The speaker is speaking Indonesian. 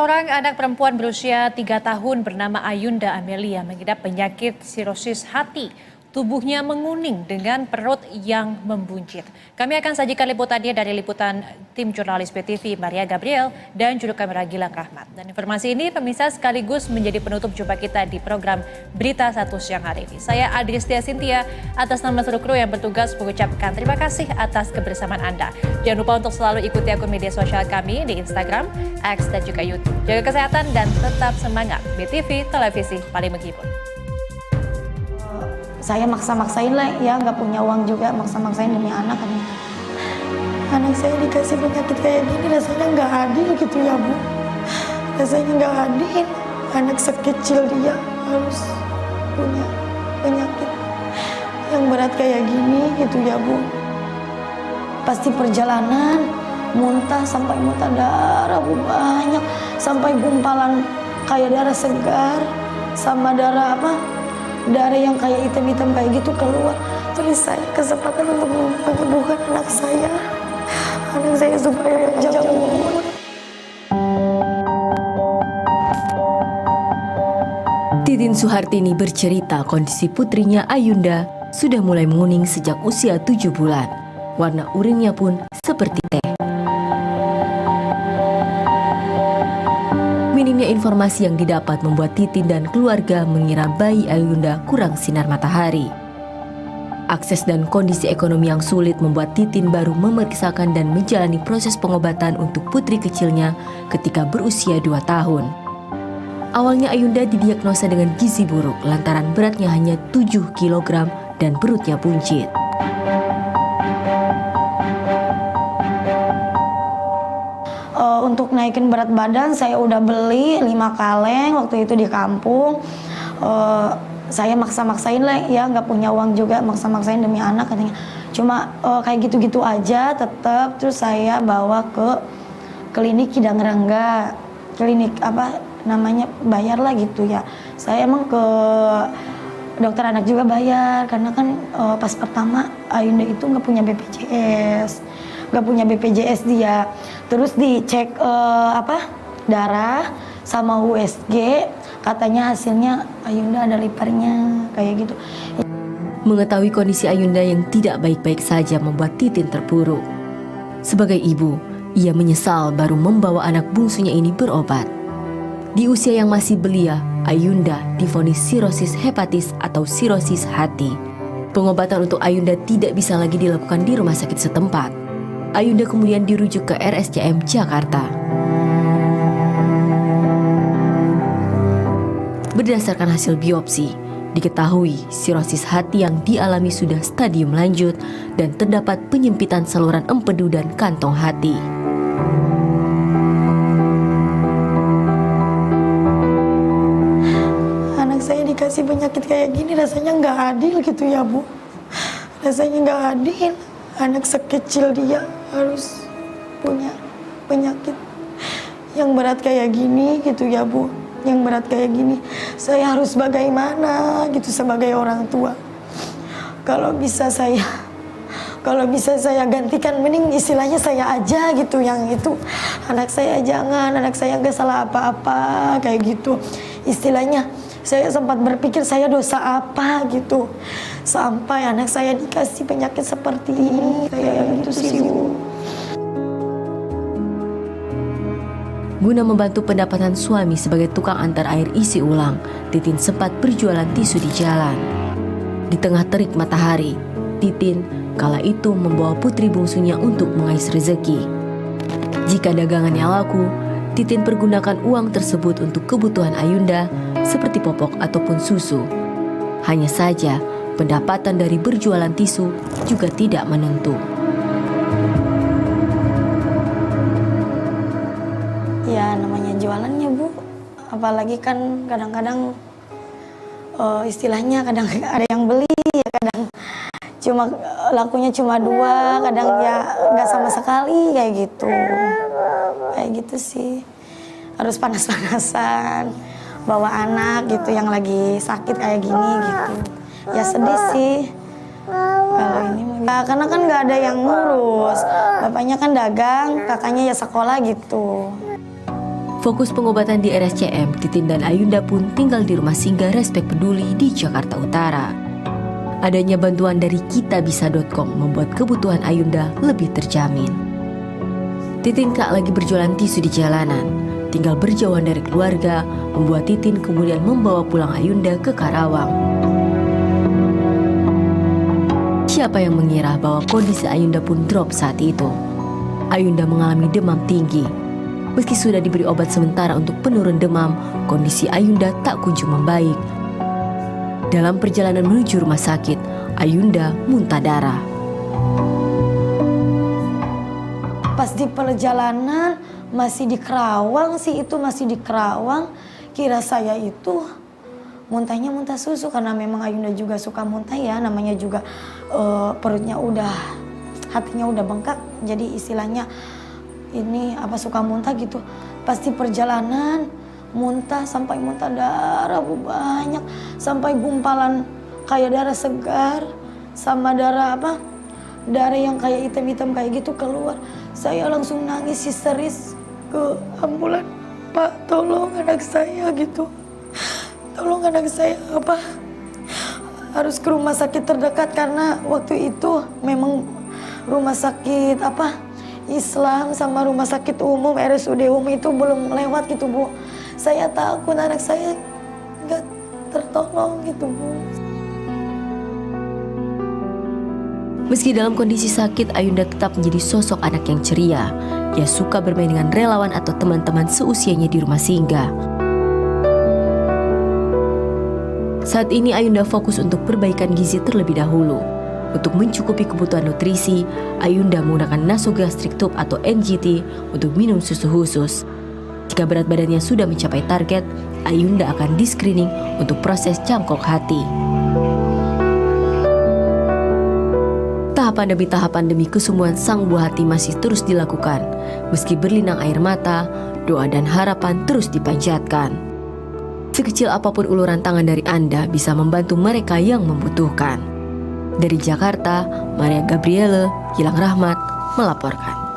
Seorang anak perempuan berusia 3 tahun bernama Ayunda Amelia mengidap penyakit sirosis hati. Tubuhnya menguning dengan perut yang membuncit. Kami akan sajikan liputannya dari liputan tim jurnalis PTV Maria Gabriel dan juru kamera Gilang Rahmat. Dan informasi ini pemirsa sekaligus menjadi penutup jumpa kita di program Berita 1 siang hari ini. Saya Adristia Sintia atas nama seluruh kru yang bertugas mengucapkan terima kasih atas kebersamaan Anda. Jangan lupa untuk selalu ikuti akun media sosial kami di Instagram, X dan juga YouTube. Jaga kesehatan dan tetap semangat. BTV, televisi paling menghibur. Saya maksa-maksain lah ya, nggak punya uang juga, maksa-maksain demi anak kan. Anak saya dikasih penyakit kayak gini, rasanya nggak adil gitu ya Bu. Rasanya nggak adil, anak sekecil dia harus punya penyakit yang berat kayak gini gitu ya Bu. Pasti perjalanan muntah sampai muntah darah Bu, banyak, sampai gumpalan kayak darah segar sama darah darah yang kayak hitam-hitam kayak gitu keluar. Terus saya kesempatan untuk menyembuhkan anak saya supaya panjang umur. Titin Suhartini bercerita kondisi putrinya Ayunda sudah mulai menguning sejak usia 7 bulan. Warna urinnya pun seperti teh. Minimnya informasi yang didapat membuat Titin dan keluarga mengira bayi Ayunda kurang sinar matahari. Akses dan kondisi ekonomi yang sulit membuat Titin baru memeriksakan dan menjalani proses pengobatan untuk putri kecilnya ketika berusia 2 tahun. Awalnya Ayunda didiagnosa dengan gizi buruk lantaran beratnya hanya 7 kg dan perutnya buncit. Untuk naikin berat badan saya udah beli 5 kaleng waktu itu di kampung. Saya maksa-maksain lah ya, nggak punya uang juga, maksa-maksain demi anak katanya. Cuma kayak gitu-gitu aja tetap. Terus saya bawa ke klinik Kidang Rangga, klinik bayar lah gitu ya. Saya emang ke dokter anak juga bayar karena kan pas pertama Ayunda itu nggak punya BPJS dia. Terus dicek darah sama USG, katanya hasilnya Ayunda ada livernya kayak gitu. Mengetahui kondisi Ayunda yang tidak baik-baik saja membuat Titin terpuruk. Sebagai ibu, ia menyesal baru membawa anak bungsunya ini berobat. Di usia yang masih belia, Ayunda divonis sirosis hepatis atau sirosis hati. Pengobatan untuk Ayunda tidak bisa lagi dilakukan di rumah sakit setempat. Ayunda kemudian dirujuk ke RSCM Jakarta. Berdasarkan hasil biopsi, diketahui sirosis hati yang dialami sudah stadium lanjut dan terdapat penyempitan saluran empedu dan kantong hati. Anak saya dikasih penyakit kayak gini, rasanya nggak adil gitu ya Bu. Rasanya nggak adil, anak sekecil dia harus punya penyakit yang berat kayak gini gitu ya Bu. Yang berat kayak gini, saya harus bagaimana gitu sebagai orang tua. Kalau bisa saya gantikan, mending istilahnya saya aja gitu, yang itu anak saya jangan, anak saya nggak salah apa-apa kayak gitu. Istilahnya saya sempat berpikir saya dosa apa gitu sampai anak saya dikasih penyakit seperti ini kayak gitu sih Bu. Guna membantu pendapatan suami sebagai tukang antar air isi ulang, Titin sempat berjualan tisu di jalan. Di tengah terik matahari, Titin kala itu membawa putri bungsunya untuk mengais rezeki. Jika dagangannya laku, Titin pergunakan uang tersebut untuk kebutuhan Ayunda seperti popok ataupun susu. Hanya saja, pendapatan dari berjualan tisu juga tidak menentu. Ya namanya jualannya Bu, apalagi kan kadang-kadang istilahnya kadang ada yang beli, ya kadang lakunya cuma 2, kadang ya nggak sama sekali kayak gitu sih. Harus panas-panasan bawa anak gitu yang lagi sakit kayak gini gitu. Ya sedih sih kalau ini karena kan nggak ada yang ngurus, bapaknya kan dagang, kakaknya ya sekolah gitu. Fokus pengobatan di RSCM, Titin dan Ayunda pun tinggal di rumah singgah Respek Peduli di Jakarta Utara. Adanya bantuan dari kitabisa.com membuat kebutuhan Ayunda lebih terjamin. Titin tak lagi berjualan tisu di jalanan. Tinggal berjauhan dari keluarga, membuat Titin kemudian membawa pulang Ayunda ke Karawang. Siapa yang mengira bahwa kondisi Ayunda pun drop saat itu? Ayunda mengalami demam tinggi. Meski sudah diberi obat sementara untuk penurun demam, kondisi Ayunda tak kunjung membaik. Dalam perjalanan menuju rumah sakit, Ayunda muntah darah. Pas di perjalanan masih di Kerawang sih, itu masih di Kerawang. Kira saya itu muntahnya muntah susu karena memang Ayunda juga suka muntah ya, namanya juga perutnya udah, hatinya udah bengkak, jadi istilahnya ini apa suka muntah gitu. Pasti perjalanan muntah sampai muntah darah banyak, sampai gumpalan kayak darah segar sama darah darah yang kayak hitam-hitam kayak gitu keluar. Saya langsung nangis histeris ke ambulan, Pak tolong anak saya gitu, tolong anak saya harus ke rumah sakit terdekat karena waktu itu memang rumah sakit Islam sama rumah sakit umum RSUD umum itu belum lewat gitu Bu. Saya takut anak saya nggak tertolong gitu Bu. Meski dalam kondisi sakit, Ayunda tetap menjadi sosok anak yang ceria. Ia suka bermain dengan relawan atau teman-teman seusianya di rumah singgah. Saat ini Ayunda fokus untuk perbaikan gizi terlebih dahulu. Untuk mencukupi kebutuhan nutrisi, Ayunda menggunakan nasogastrik tube atau NGT untuk minum susu khusus. Jika berat badannya sudah mencapai target, Ayunda akan di-screening untuk proses cangkok hati. Tahapan demi tahapan demi kesembuhan sang buah hati masih terus dilakukan. Meski berlinang air mata, doa dan harapan terus dipanjatkan. Sekecil apapun uluran tangan dari Anda bisa membantu mereka yang membutuhkan. Dari Jakarta, Maria Gabriele, Gilang Rahmat melaporkan.